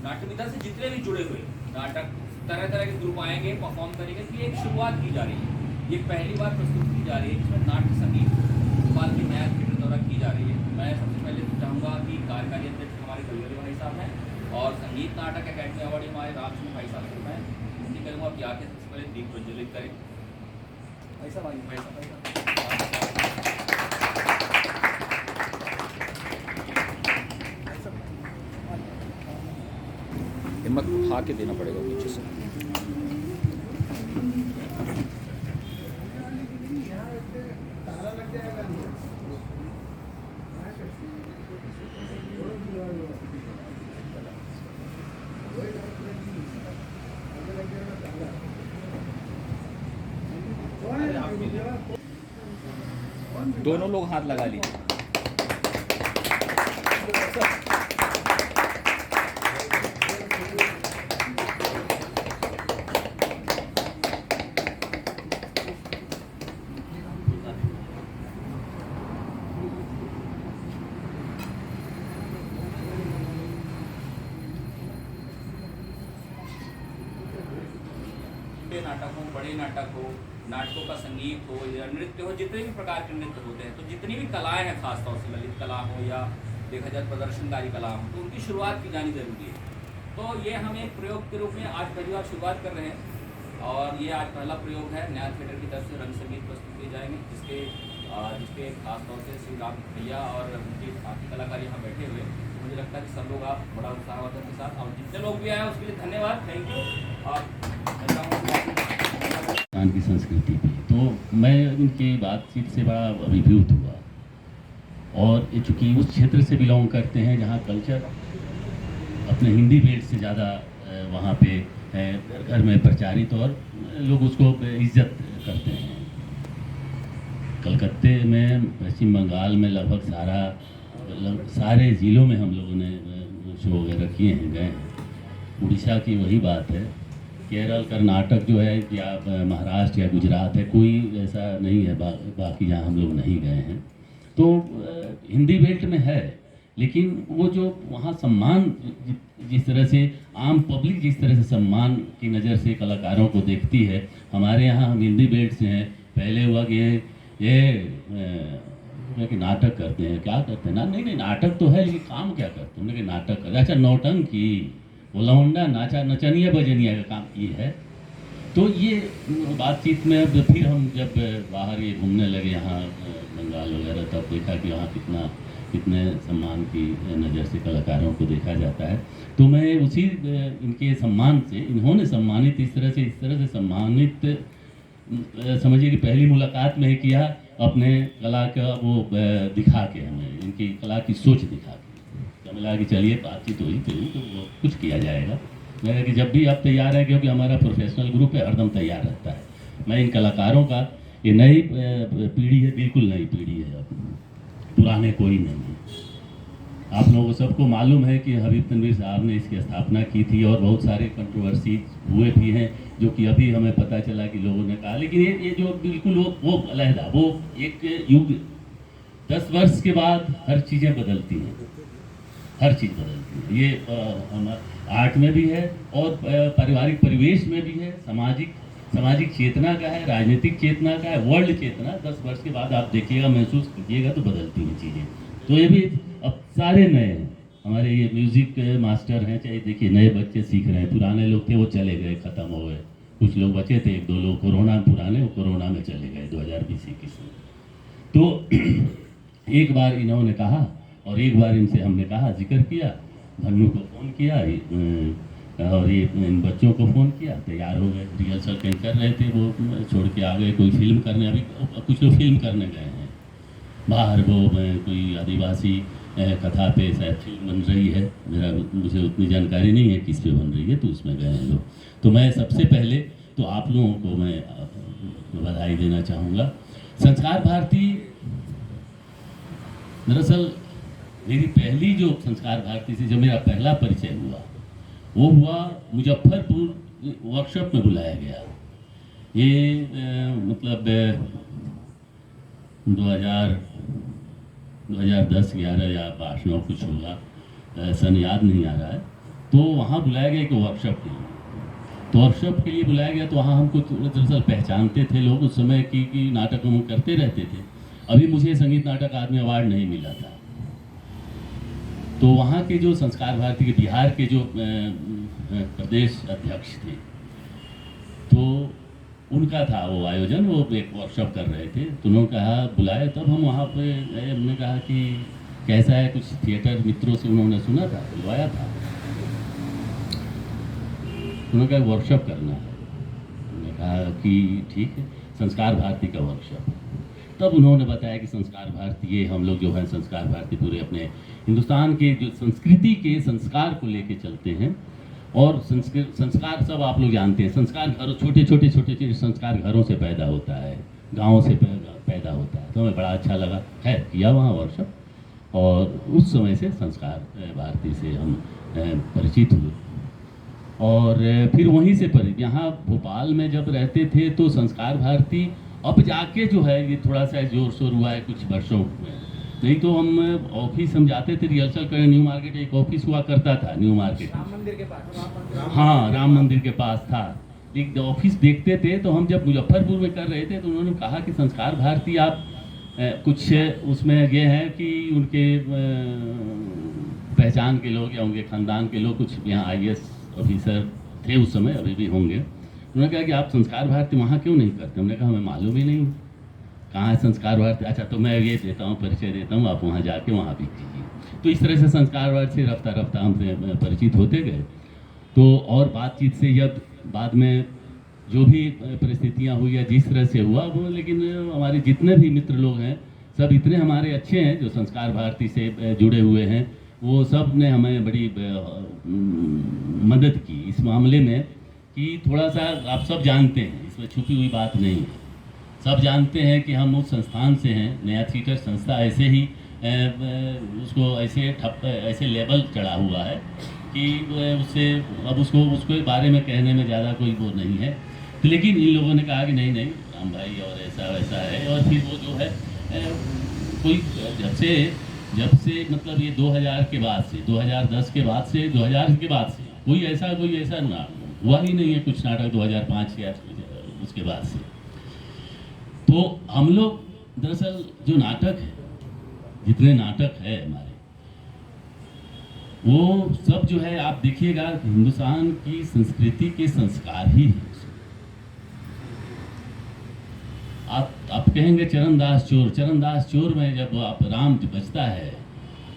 नाट्य विधा से जितने भी जुड़े हुए नाटक तरह तरह के ग्रुप आएंगे, परफॉर्म करेंगे। इसलिए एक शुरुआत की जा रही है, ये पहली बार प्रस्तुत की जा रही है जिसमें नाट्य संगीत भोपाल के नया थिएटर द्वारा की जा रही है। मैं सबसे पहले तो चाहूँगा कि कार्यकारी अध्यक्ष हमारे कवियोरी भाई साहब हैं और संगीत नाटक अकेडमी अवार्डी हमारे रामचंद्र भाई साहब से मैं विनती करूँगा कि आके सबसे पहले दीप प्रज्वलित करें। भाई साहब आइए, भाई साहब हिम्मत उठा के देना पड़ेगा नीचे से। दोनों लोग हाथ लगा लीजिए। नाटक हो, बड़े नाटक हो, नाटकों का संगीत हो या नृत्य हो, जितने भी प्रकार के नृत्य होते हैं, तो जितनी भी कलाएं हैं, खासतौर से ललित कला हो या देखा जाए प्रदर्शनकारी कला हो, तो उनकी शुरुआत की जानी जरूरी है। तो ये हम एक प्रयोग के रूप में आज पहली बार शुरुआत कर रहे हैं और ये आज पहला प्रयोग है। नया थिएटर की तरफ से रंग संगीत प्रस्तुत किए जाएंगे जिसके खासतौर से श्री राम भैया और उनके बाकी कलाकार यहाँ बैठे हुए। मुझे लगता है कि सब लोग आप बड़ा उत्साहवर्धन के साथ, और जितने लोग भी आए उसके लिए धन्यवाद, थैंक यू। और की संस्कृति थी, तो मैं इनकी बातचीत से बड़ा अभिभूत हुआ। और चूँकि उस क्षेत्र से बिलोंग करते हैं जहाँ कल्चर अपने हिंदी बेल्ट से ज़्यादा वहाँ पे घर में प्रचारित और लोग उसको इज्जत करते हैं। कलकत्ते में, पश्चिम बंगाल में लगभग सारे ज़िलों में हम लोगों ने शो वगैरह किए हैं, गए हैं। उड़ीसा की वही बात है, केरल, कर्नाटक जो है या महाराष्ट्र या गुजरात है, कोई ऐसा नहीं है बाकी जहाँ हम लोग नहीं गए हैं। तो हिंदी बेल्ट में है, लेकिन वो जो वहाँ सम्मान, जिस तरह से आम पब्लिक जिस तरह से सम्मान की नज़र से कलाकारों को देखती है, हमारे यहाँ हम हिंदी बेल्ट से हैं। पहले हुआ कि ये कि नाटक करते हैं, क्या करते हैं ना, नहीं नाटक तो है, लेकिन काम क्या करते हैं, उन्होंने नाटक कर, अच्छा नौटंकी, वो लौंडा नाचा नचनिया बजनिया का काम ये है। तो ये बातचीत में अब फिर हम जब बाहर ये घूमने लगे यहाँ बंगाल वगैरह, तब देखा कि वहाँ कितने सम्मान की नज़र से कलाकारों को देखा जाता है। तो मैं उसी इनके सम्मान से, इन्होंने सम्मानित इस तरह से सम्मानित समझिए कि पहली मुलाकात में ही किया, अपने कला का वो दिखा के, हमें इनकी कला की सोच दिखा के मिला कि चलिए बातचीत हुई तो वो कुछ किया जाएगा। मैं कि जब भी आप तैयार हैं, क्योंकि हमारा प्रोफेशनल ग्रुप है, हरदम तैयार रहता है। मैं इन कलाकारों का, ये नई पीढ़ी है, बिल्कुल नई पीढ़ी है, अब पुराने कोई नहीं है। आप लोगों को सबको मालूम है कि हबीब तनवीर साहब ने इसकी स्थापना की थी और बहुत सारे कंट्रोवर्सी हुए भी हैं, जो कि अभी हमें पता चला कि लोगों ने कहा, लेकिन ये जो बिल्कुल वो अलहदा, वो एक युग, 10 वर्ष के बाद हर चीज़ें बदलती हैं, हर चीज़ बदलती है। ये आर्ट में भी है और पारिवारिक परिवेश में भी है, सामाजिक चेतना का है, राजनीतिक चेतना का है, वर्ल्ड चेतना। 10 वर्ष के बाद आप देखिएगा, महसूस कीजिएगा, तो बदलती हैं चीज़ें। तो ये भी अब सारे नए हैं, हमारे ये म्यूज़िक मास्टर हैं, चाहे देखिए नए बच्चे सीख रहे हैं, पुराने लोग थे वो चले गए, ख़त्म हो गए, कुछ लोग बचे थे, 1-2 लोग कोरोना में चले गए 2020-21 में। तो एक बार इन्होंने कहा और एक बार इनसे हमने कहा, जिक्र किया, भन्नू को फ़ोन किया और ये इन बच्चों को फ़ोन किया, तैयार हो गए, रिहर्सल कहीं कर रहे थे, वो छोड़ के आ गए, कोई फिल्म करने, अभी कुछ लोग फिल्म करने गए हैं बाहर, वो कोई आदिवासी कथा पे शायद फिल्म बन रही है, मुझे उतनी जानकारी नहीं है किस पे बन रही है, तो उसमें गए हैं लोग। तो मैं सबसे पहले तो आप लोगों को मैं बधाई देना चाहूँगा। संस्कार भारती, दरअसल मेरी पहली जो संस्कार भारती से जो मेरा पहला परिचय हुआ, वो हुआ मुजफ्फरपुर वर्कशॉप में बुलाया गया। ये मतलब 2010-11 या 8-9 कुछ होगा, सन याद नहीं आ रहा है। तो वहाँ बुलाया गया एक वर्कशॉप के लिए। तो वर्कशॉप के लिए बुलाया गया, तो वहाँ हमको दरअसल पहचानते थे लोग उस समय कि नाटक हम करते रहते थे। अभी मुझे संगीत नाटक अकादमी अवार्ड नहीं मिला था। तो वहाँ के जो संस्कार भारती के बिहार के जो प्रदेश अध्यक्ष थे, तो उनका था वो आयोजन, वो एक वर्कशॉप कर रहे थे। तो उन्होंने कहा बुलाए, तब हम वहाँ पे गए। हमने कहा कि कैसा है, कुछ थिएटर मित्रों से उन्होंने सुना था, बुलवाया था। उन्होंने कहा वर्कशॉप करना है। उन्होंने कहा कि ठीक है, संस्कार भारती का वर्कशॉप। तब उन्होंने बताया कि संस्कार भारती, ये हम लोग जो है संस्कार भारती पूरे अपने हिंदुस्तान के जो संस्कृति के संस्कार को लेके चलते हैं। और संस्कार सब आप लोग जानते हैं, संस्कार घर छोटे छोटे संस्कार घरों से पैदा होता है, गाँव से पैदा होता है। तो हमें बड़ा अच्छा लगा, है किया वहाँ वर्कशॉप। और उस समय से संस्कार भारती से हम परिचित हुए। और फिर वहीं से यहाँ भोपाल में जब रहते थे तो संस्कार भारती अब जाके जो है ये थोड़ा सा जोर शोर हुआ है कुछ वर्षों में। नहीं तो हम ऑफिस हम जाते थे रिहर्सल करने, न्यू मार्केट एक ऑफिस हुआ करता था, न्यू मार्केट राम मंदिर के पास। हाँ, राम मंदिर के पास था एक ऑफिस देखते थे। तो हम जब मुजफ्फरपुर में कर रहे थे तो उन्होंने कहा कि संस्कार भारती आप कुछ उसमें ये हैं कि उनके पहचान के लोग या उनके ख़ानदान के लोग कुछ यहाँ IAS ऑफिसर थे उस समय, अभी भी होंगे। उन्होंने कहा कि आप संस्कार भारती वहाँ क्यों नहीं करते? हमने कहा हमें मालूम ही नहीं कहाँ है संस्कार भारती। अच्छा, तो मैं ये देता हूँ, परिचय देता हूँ, आप वहाँ जाके वहाँ भी कीजिए। तो इस तरह से संस्कार भारती से रफ्ता रफ्ता हमसे परिचित होते गए। तो और बातचीत से जब बाद में जो भी परिस्थितियाँ हुई या जिस तरह से हुआ वो, लेकिन हमारे जितने भी मित्र लोग हैं सब इतने हमारे अच्छे हैं जो संस्कार भारती से जुड़े हुए हैं। वो सब ने हमें बड़ी मदद की इस मामले में कि थोड़ा सा आप सब जानते हैं, इसमें छुपी हुई बात नहीं है। सब जानते हैं कि हम उस संस्थान से हैं। नया थिएटर संस्था ऐसे ही उसको ऐसे लेवल चढ़ा हुआ है कि उससे अब उसको बारे में कहने में ज़्यादा कोई वो नहीं है। तो लेकिन इन लोगों ने कहा कि नहीं राम भाई और ऐसा वैसा है। और फिर वो जो है कोई जब से मतलब ये 2000 के बाद से 2010 के बाद से 2000 के बाद से कोई ऐसा ना हुआ ही नहीं है कुछ नाटक 2005 के उसके बाद से। तो हम लोग दरअसल जो नाटक है, जितने नाटक है हमारे, वो सब जो है आप देखिएगा हिंदुस्तान की संस्कृति के संस्कार ही है। आप कहेंगे चरणदास चोर में जब आप राम बजता है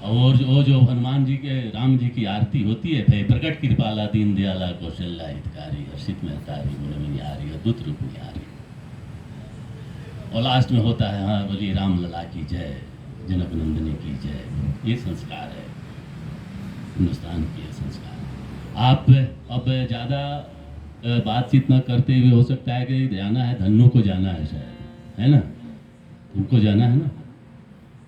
और वो जो हनुमान जी के राम जी की आरती होती है, भय प्रकट कृपाला दीन दयाला कौशल्या हितकारी हर्षित महतारी गुणमनिहारी अद्भुत रूप निहारी, और लास्ट में होता है हाँ बोलिए राम लला की जय, जनक नंदनी की जय। ये संस्कार है हिंदुस्तान के संस्कार। आप अब ज़्यादा बातचीत न करते हुए हो सकता है कि जाना है धन्नो को जाना है शायद, है ना, तुमको जाना है ना।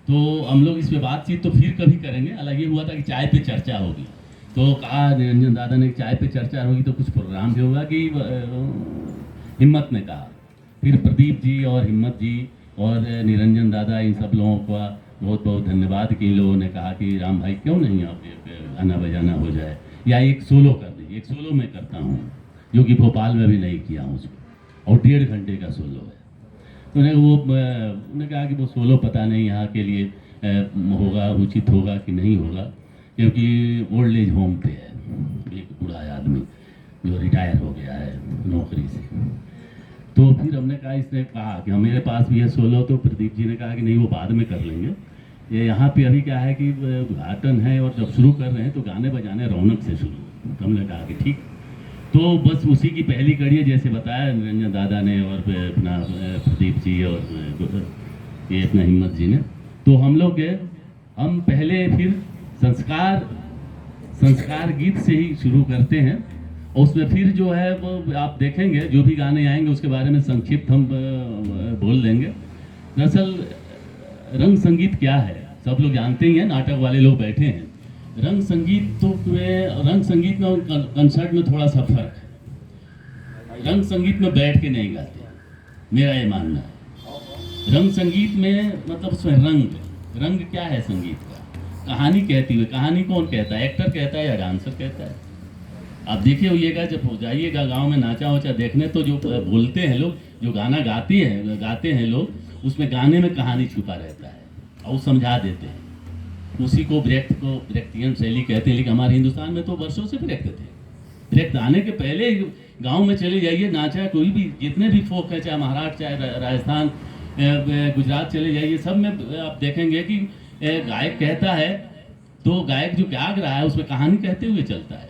तो हम लोग इस पे बातचीत तो फिर कभी करेंगे। अलग ये हुआ था कि चाय पे चर्चा होगी, तो कहा निरंजन दादा ने चाय पे चर्चा होगी तो कुछ प्रोग्राम भी होगा कि हिम्मत ने कहा। फिर प्रदीप जी और हिम्मत जी और निरंजन दादा, इन सब लोगों का बहुत बहुत धन्यवाद कि इन लोगों ने कहा कि राम भाई क्यों नहीं आप गाना बजाना हो जाए या एक सोलो कर दीजिए। एक सोलो मैं करता हूँ जो कि भोपाल में भी नहीं किया हूँ उसको, और 1.5 घंटे का सोलो है। तो उन्होंने कहा कि वो सोलो पता नहीं यहाँ के लिए होगा, उचित होगा कि नहीं होगा, क्योंकि ओल्ड एज होम पे है एक बूढ़ा आदमी जो रिटायर हो गया है नौकरी से। तो फिर हमने कहा, इसने कहा कि मेरे पास भी है सोलो। तो प्रदीप जी ने कहा कि नहीं वो बाद में कर लेंगे, ये यहाँ पे अभी क्या है कि उद्घाटन है और जब शुरू कर रहे हैं तो गाने बजाने रौनक से शुरू। तो हमने कहा कि ठीक। तो बस उसी की पहली कड़ी है, जैसे बताया निरंजन दादा ने और अपना प्रदीप जी और ये अपना हिम्मत जी ने। तो हम पहले फिर संस्कार गीत से ही शुरू करते हैं। और उसमें फिर जो है वो आप देखेंगे जो भी गाने आएंगे उसके बारे में संक्षिप्त हम बोल देंगे। दरअसल रंग संगीत क्या है सब लोग जानते ही हैं, नाटक वाले लोग बैठे हैं। रंग संगीत में कंसर्ट में थोड़ा सा फर्क है। रंग संगीत में बैठ के नहीं गाते, मेरा ये मानना है। रंग संगीत में मतलब उसमें रंग क्या है संगीत का? कहानी कहती हुई। कहानी कौन कहता है? एक्टर कहता है या डांसर कहता है? आप देखिए होइएगा, जब जाइएगा गांव में नाचा वाचा देखने, तो जो बोलते हैं लोग, जो गाना गाते हैं लोग, उसमें गाने में कहानी छुपा रहता है और वो समझा देते हैं। उसी को ब्रेख्तियन शैली कहते हैं। लेकिन हमारे हिंदुस्तान में तो वर्षों से ब्रेख्त थे। ब्रेख्त आने के पहले गांव में चले जाइए, नाचा कोई भी, जितने भी फोक हैं, चाहे महाराष्ट्र, चाहे राजस्थान, गुजरात चले जाइए, सब में आप देखेंगे कि गायक कहता है तो गायक जो गा रहा है उसमें कहानी कहते हुए चलता है।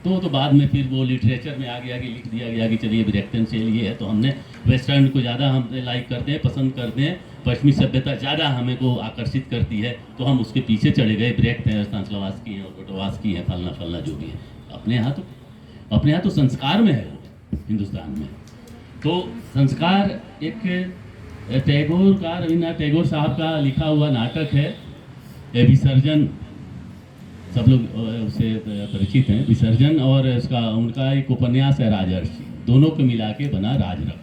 तो बाद में फिर वो लिटरेचर में आगे लिख दिया गया कि चलिए ब्रेख्तियन शैली है, तो हमने वेस्टर्न को ज़्यादा हम लाइक करते हैं, पसंद करते हैं, पश्चिमी सभ्यता ज़्यादा हमें को आकर्षित करती है, तो हम उसके पीछे चले गए। ब्रेख्त हैं, स्तानिस्लावस्की हैं, गोटोवास्की हैं, फलना जो भी है। अपने यहाँ तो संस्कार में है वो, हिंदुस्तान में। तो संस्कार एक टैगोर का, रविन्द्रनाथ टैगोर साहब का लिखा हुआ नाटक है विसर्जन, सब लोग उससे परिचित हैं, विसर्जन, और उनका एक उपन्यास है राजर्षि, दोनों को मिला के बना राजरक्त।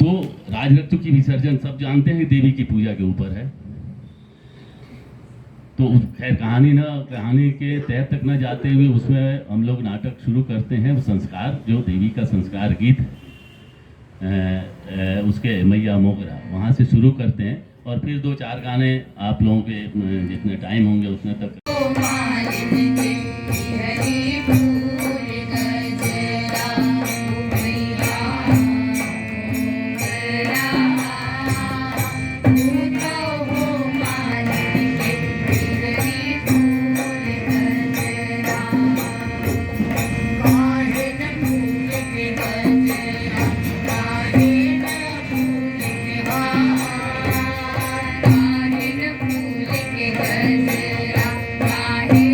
तो राजरक्त की विसर्जन सब जानते हैं, देवी की पूजा के ऊपर है। तो खैर कहानी के तह तक न जाते हुए उसमें हम लोग नाटक शुरू करते हैं। वो संस्कार, जो देवी का संस्कार गीत उसके मैया मोगरा, वहाँ से शुरू करते हैं, और फिर 2-4 गाने आप लोगों के जितने टाइम होंगे उतने तक। Bye.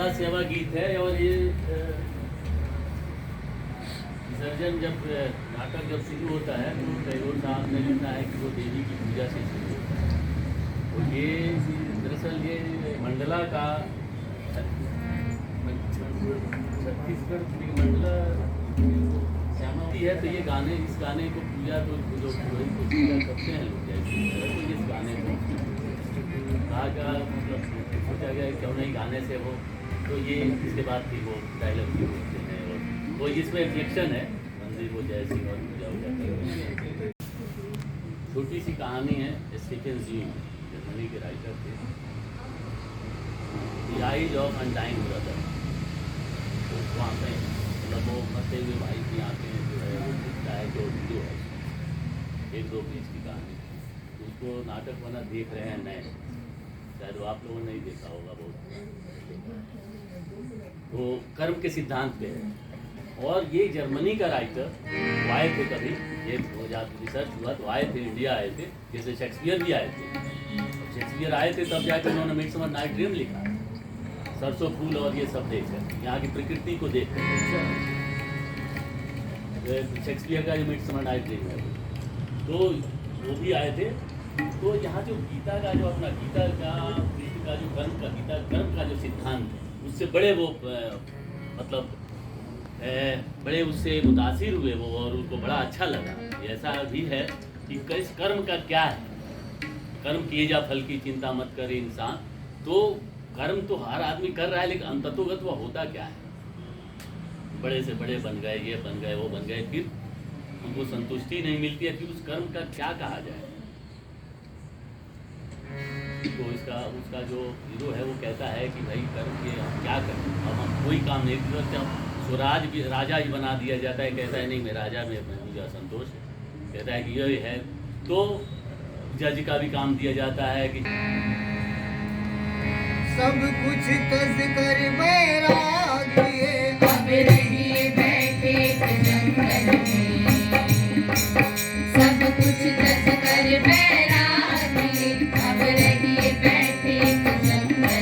राधा सेवा गीत है। और ये विसर्जन जब नाटक जब शुरू होता है तो टैगोर साहब ने लिखा है कि वो देवी की पूजा से शुरू होता है। तो ये दरअसल ये मंडला का छत्तीसगढ़ मंडला श्यामावती है। तो ये गाने, इस गाने को पूजा तो जो पुरोहित को पूजा करते हैं लोग, जैसे तो इस गाने को कहा गया, मतलब सोचा गया क्यों नहीं गाने से वो, तो ये इसके बाद भी वो डायलॉग भी होते हैं। और वो इसमें रिफ्लेक्शन है, मंदिर वो जैसी और पूजा हो जाती है। छोटी सी कहानी है, स्टीफन ज़्यूम जर्मनी के राइटर थे, the eyes of undying brother. तो वहाँ पे मतलब वो मरते हुए भाई की आँखें जो है वो दिखता है, जो वीडियो है 1-2 पेज की कहानी। उसको नाटक बना देख रहे हैं नए, शायद वो आप लोगों ने नहीं देखा होगा बहुत। वो कर्म के सिद्धांत पे है। और ये जर्मनी का राइटर वो आए थे कभी, ये जब रिसर्च हुआ तो आए थे, इंडिया आए थे, जैसे शेक्सपियर भी आए थे। शेक्सपियर आए थे तब जाकर उन्होंने मिडसमर नाइट ड्रीम लिखा, सरसों फूल और ये सब देखकर, यहाँ की प्रकृति को देखकर। शेक्सपियर का जो मिडसमर नाइट ड्रीम है तो वो भी आए थे। तो यहाँ जो गीता का जो अपना गीता का कृष्ण का जो कर्म का गीता कर्म का जो सिद्धांत है उससे बड़े वो मतलब बड़े उससे मुतासिर हुए वो, और उनको बड़ा अच्छा लगा। ऐसा भी है कि किस कर्म का क्या है, कर्म किए जा फल की चिंता मत करे इंसान। तो कर्म तो हर आदमी कर रहा है, लेकिन अंततोगत वह होता क्या है। बड़े से बड़े बन गए, ये बन गए, वो बन गए, फिर उनको संतुष्टि नहीं मिलती है कि उस कर्म का क्या कहा जाए। तो उसका जो हीरो है वो कहता है कि भाई कर्म के हम क्या करें, अब हम कोई काम नहीं करते, हम स्वराज भी राजा ही बना दिया जाता है। कहता है नहीं, मैं राजा में मुझे असंतोष है। कहता है कि ये है, तो जज का भी काम दिया जाता है कि सब कुछ तज कर मेरा दिए, अब रहिए बैठे जंगल में। सब कुछ तज कर मेरा दिए, अब रहिए बैठे जंगल में।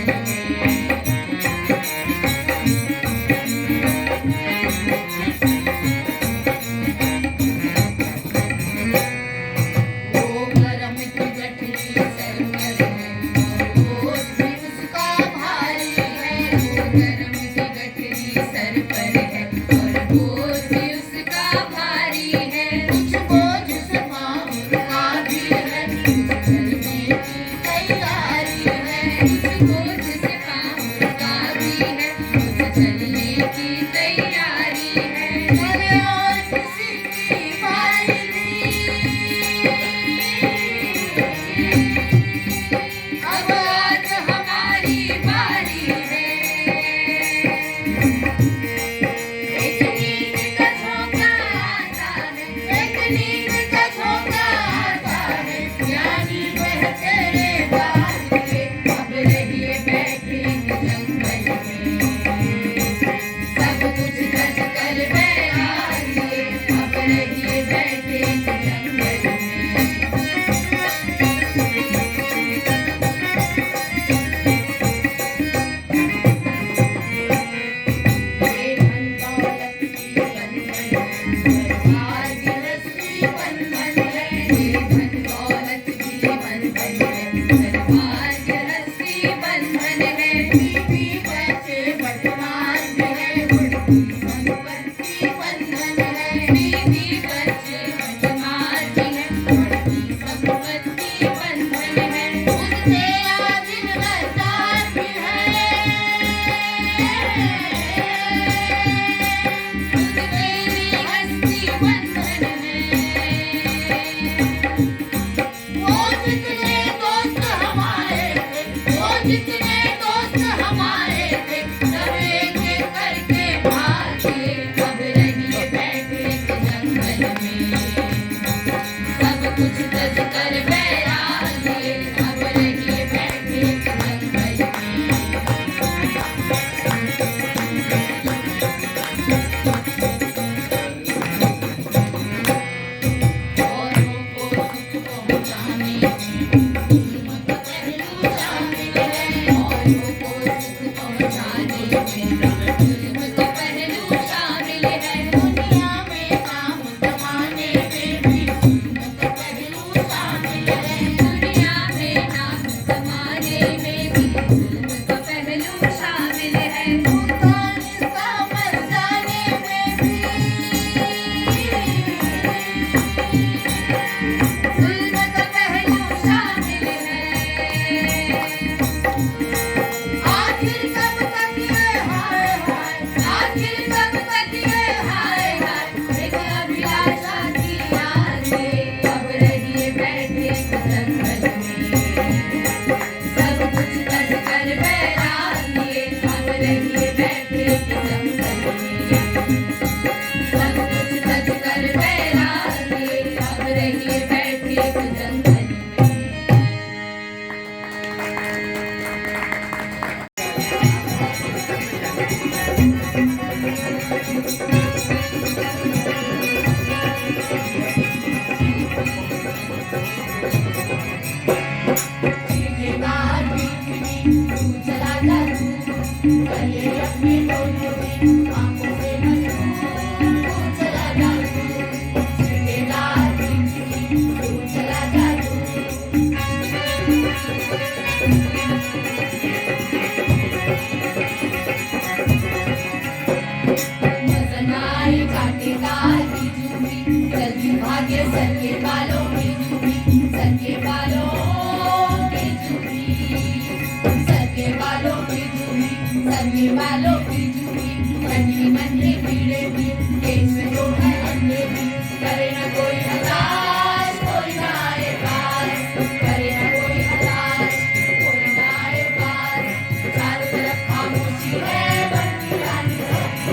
वो कर्म की गठरी सर पर है, बोझ भी उसका भारी है। वो कर्म की गठरी सर पर है और बोझ भी उसका भारी है। कुछ बोझ सफा उनका भी है, ठेकेदार बिजली तू चला जा तू गले अपने दोनों भी आंखों से मशहूर तू चला जा तू ठेकेदार बिजली तू चला जा तू मजनाई काटेदार बिजली जल्दी भागे सर के बालों बिजली सर के बालों बिजली सर के बालों बिजली सर के बालों बिजली नन्हे नन्हे कीड़े भी केस में जो है अंधे भी करे न कोई हताश कोई न आए पास करे न कोई हताश कोई न आए पास चारों तरफ खामोशी है बनती रानी सबकी है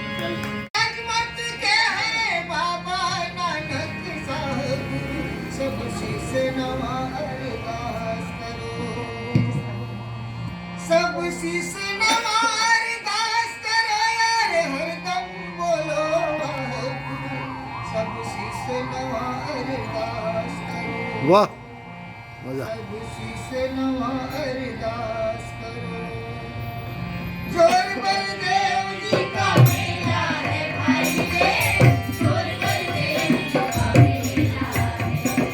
मत के है बाबा नानक साहब सब शीश नवा अरदास करो सब शीश नवा अरदास करो यार हरदम बोलो वाहेगुरु सब शीश नवा अरदास करो वाह मजा सब शीश नवा अरदास करो जोर बलदेव जी का मेला है भाई रे जोर बलदेव जी का मेला है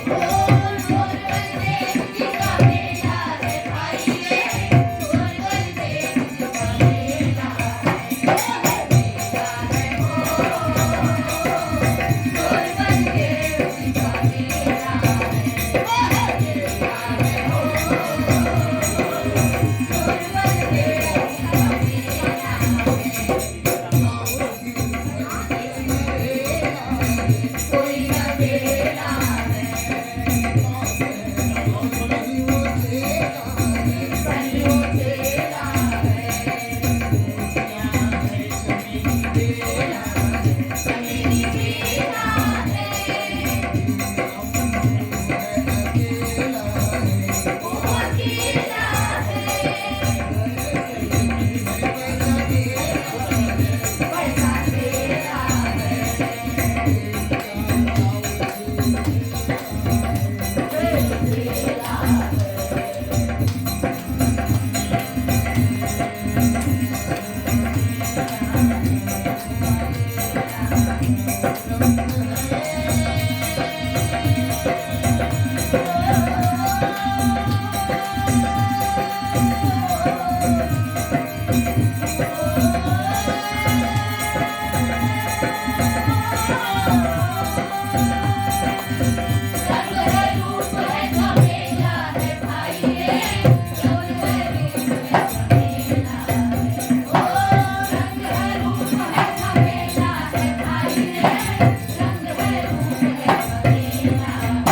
जोर बलदेव जी का मेला है भाई रे जोर बलदेव जी का मेला है मेला है जोर बलदेव जी का मेला है मेला है जोर बलदेव जी का मेला है रंग है रूप है झमेला है भाई रे रंग है रूप है झमेला है ओ रंग है रूप है झमेला है भाई रे रंग है रूप है झमेला है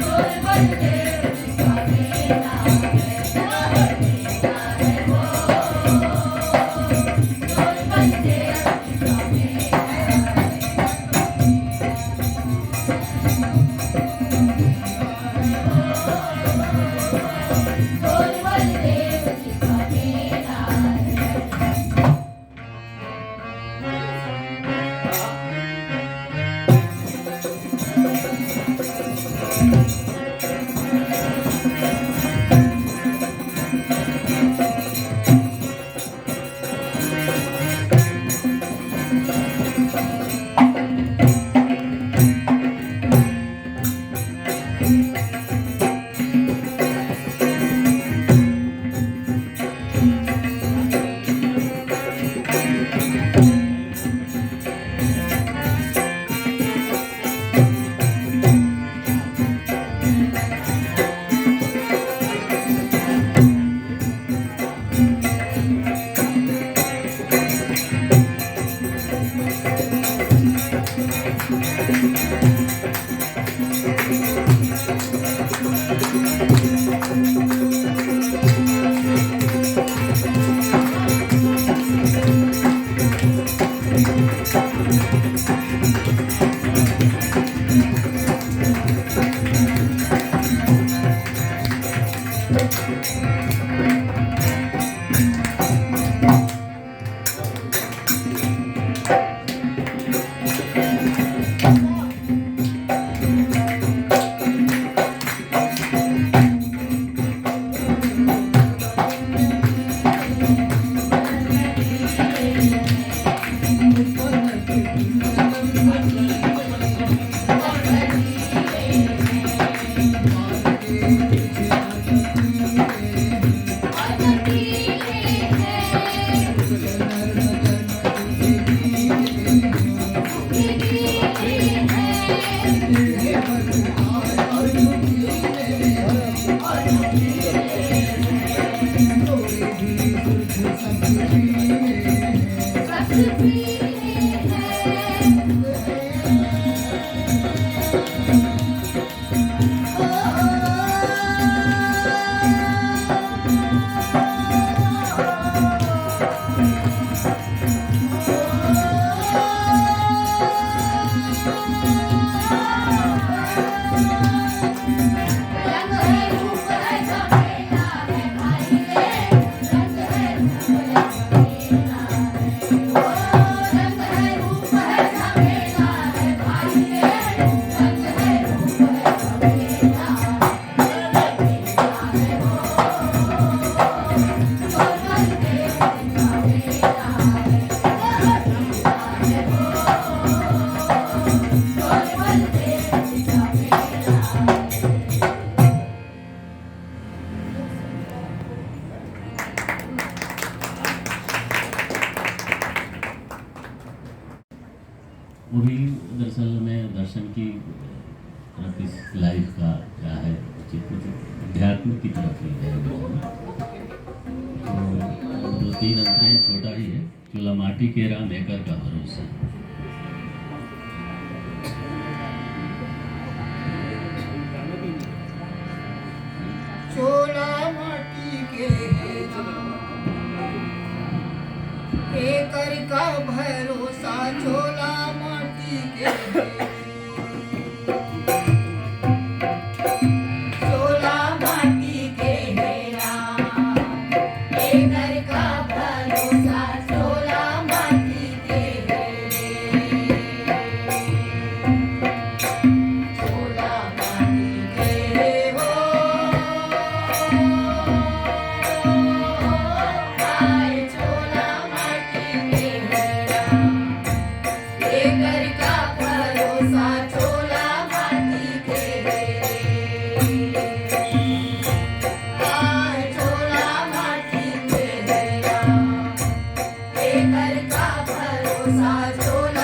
गोर बलदेव जिसका मेला है गोर बलदेव जिसका मेला गोर बलदेव जिसका मेला है रंग है रूप है झमेला है भाई रे रंग है रूप है झमेला है ओ रंग है रूप है झमेला है भाई रे रंग है रूप है झमेला है गोर बलदेव जिसका मेला है गोर बलदेव जिसका मेला है वो भी दरअसल में दर्शन की तरफ इस लाइफ का क्या है चित्र अध्यात्म की तरफ ही है तो 2-3 अंतरे हैं, छोटा ही है। चूल्हा माटी केरा मेकर का भरोसा। चोला माटी के एकर का भरोसा चोला माटी के चोला माटी के हेरा एकर का भरोसा चोला माटी के चोला माटी के हो आए चोला माटी के हेरा एकर का भरोसा चोला माटी के आए चोला माटी के हेरा एकर का भरोसा चोला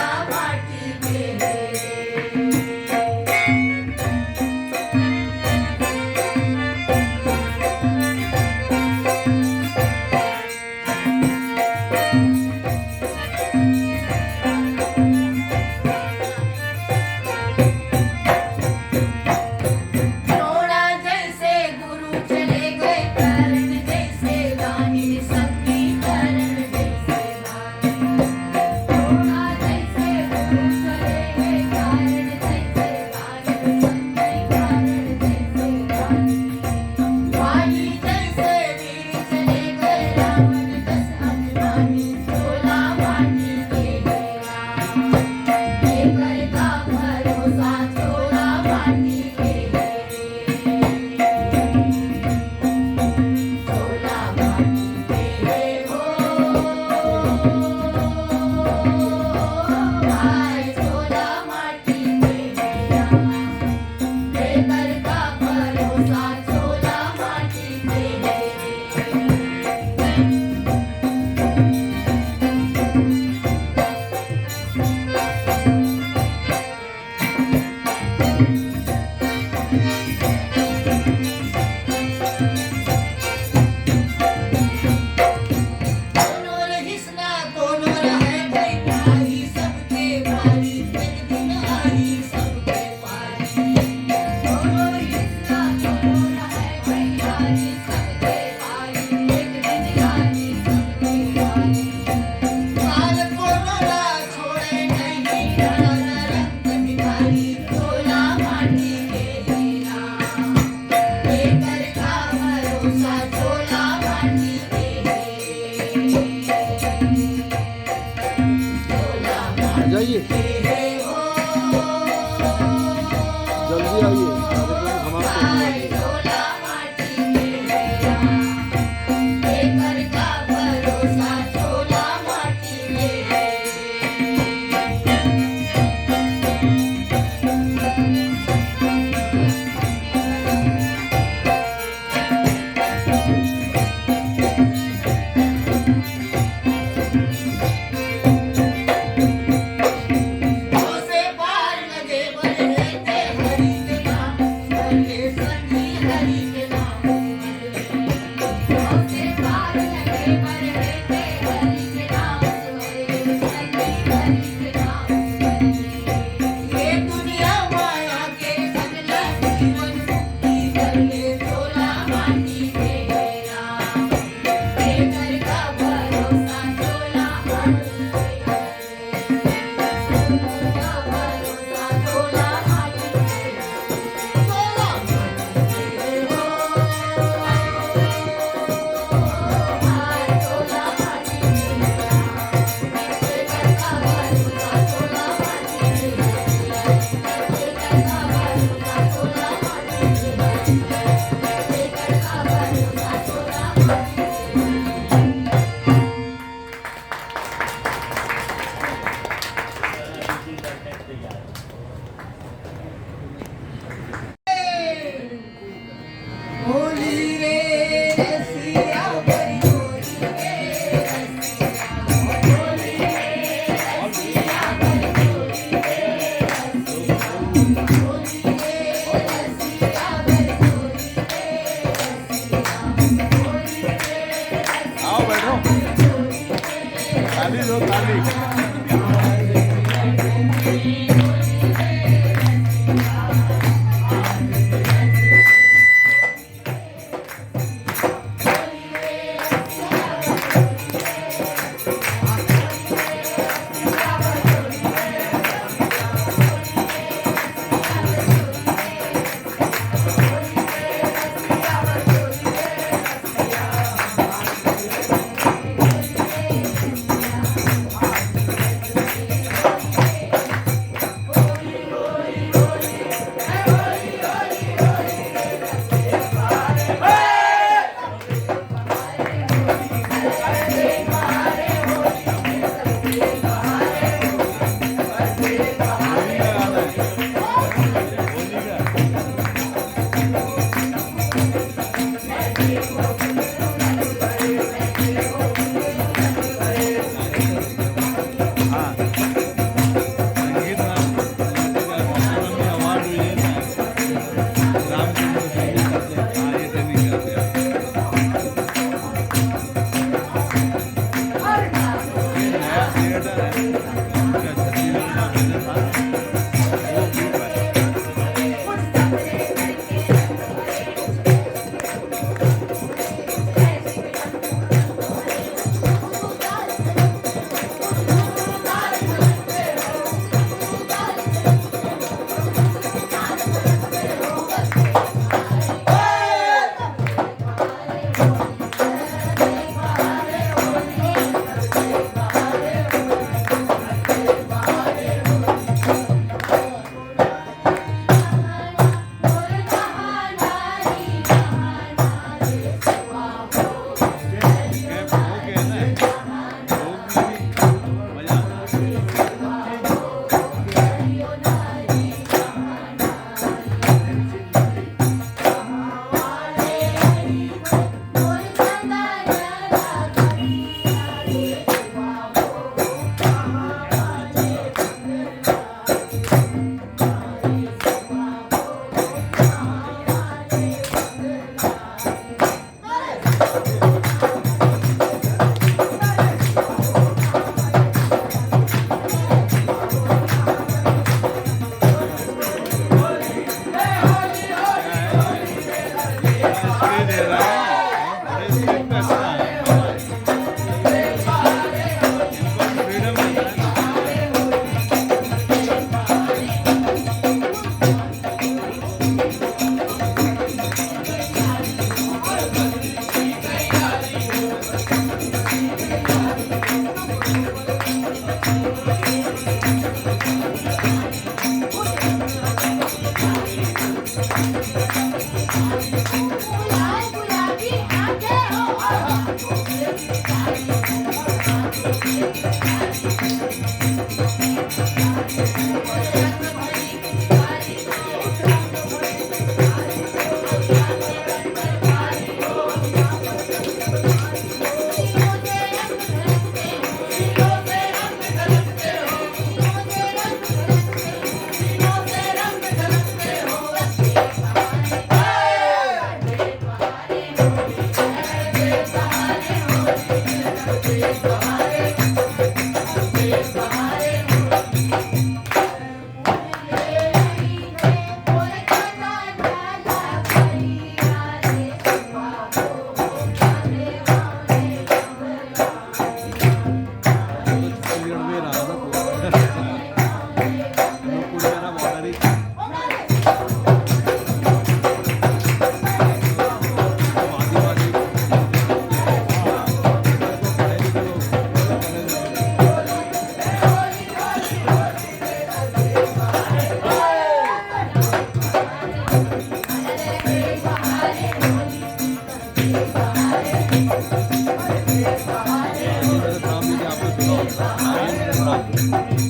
जाइए, जल्दी आइए, कार्यक्रम समाप्त होने वाली है। झोला माटी में गया, लेकर का भरोसा झोला माटी में है। से पार लगे बल रहते हरित नाम,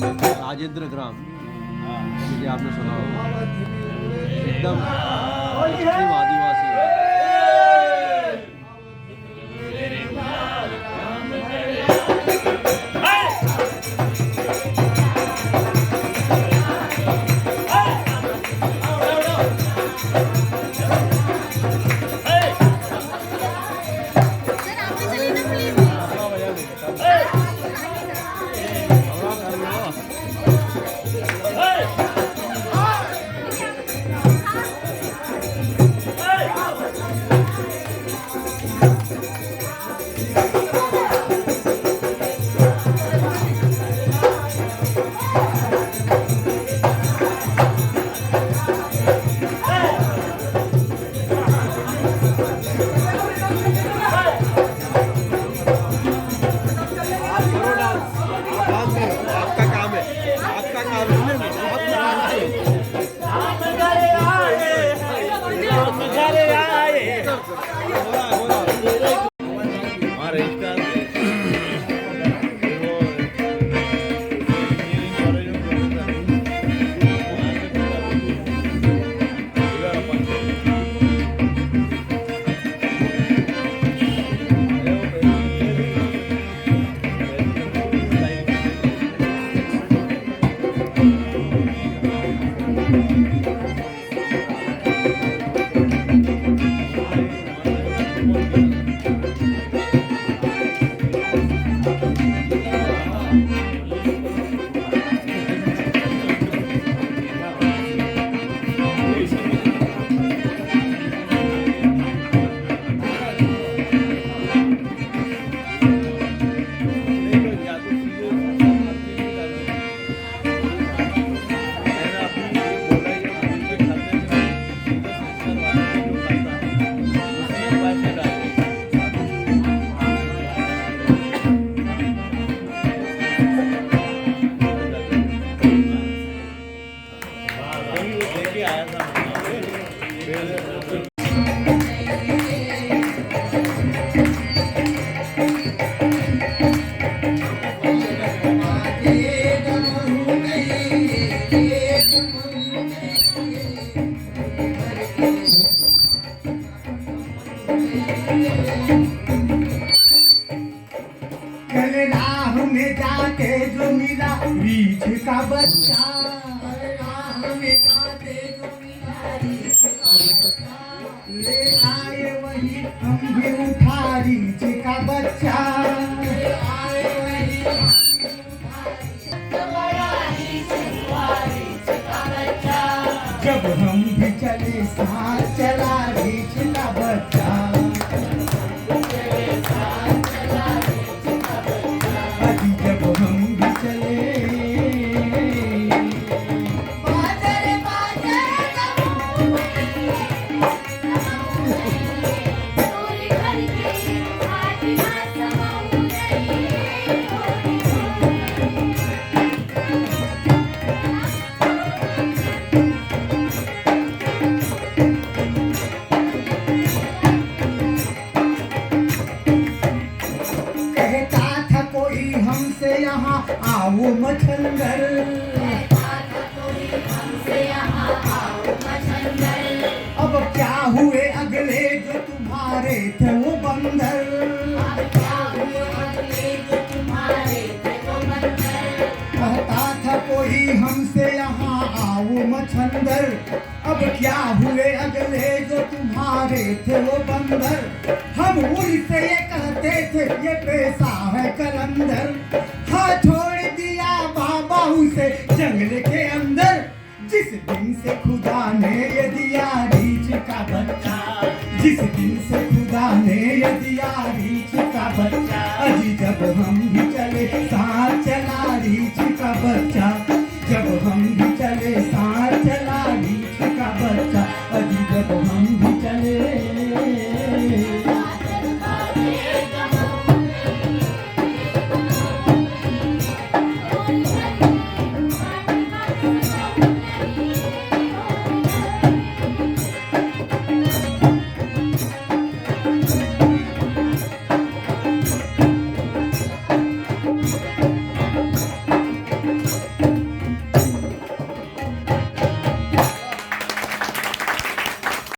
राजेंद्र ग्राम, जिसे आपने सुना होगा, एकदम पश्चिम आदिवासी है। सर आप भी चलिए ना प्लीज। आपका काम है, आपका काम है, बहुत कल राह में जाते जो मिला रीछ का बच्चा, राह में जाते जो मिला रीछ का बच्चा, ले आए वही हम भी उठा रीछ का बच्चा, ले आए वही जब हम भी चले साथ चला रीछ का बच्चा, अभी जब हम भी चले बादल बादल तोरी घर की फातिमा समाऊ रही कहता था कोई हमसे यहाँ आओ मछंदर, अब क्या हुए अगले जो तुम्हारे थे वो बंदर, कहता था कोई हमसे यहाँ आओ मछंदर, अब क्या हुए अगले जो तुम्हारे थे वो बंदर, हम उनसे ये कहते थे ये पैसा है कलंदर, हाँ छोड़ दिया बाबा उसे जंगल के अंदर, जिस दिन से खुदा ने ये दिया रीछ का बच्चा, जिस दिन से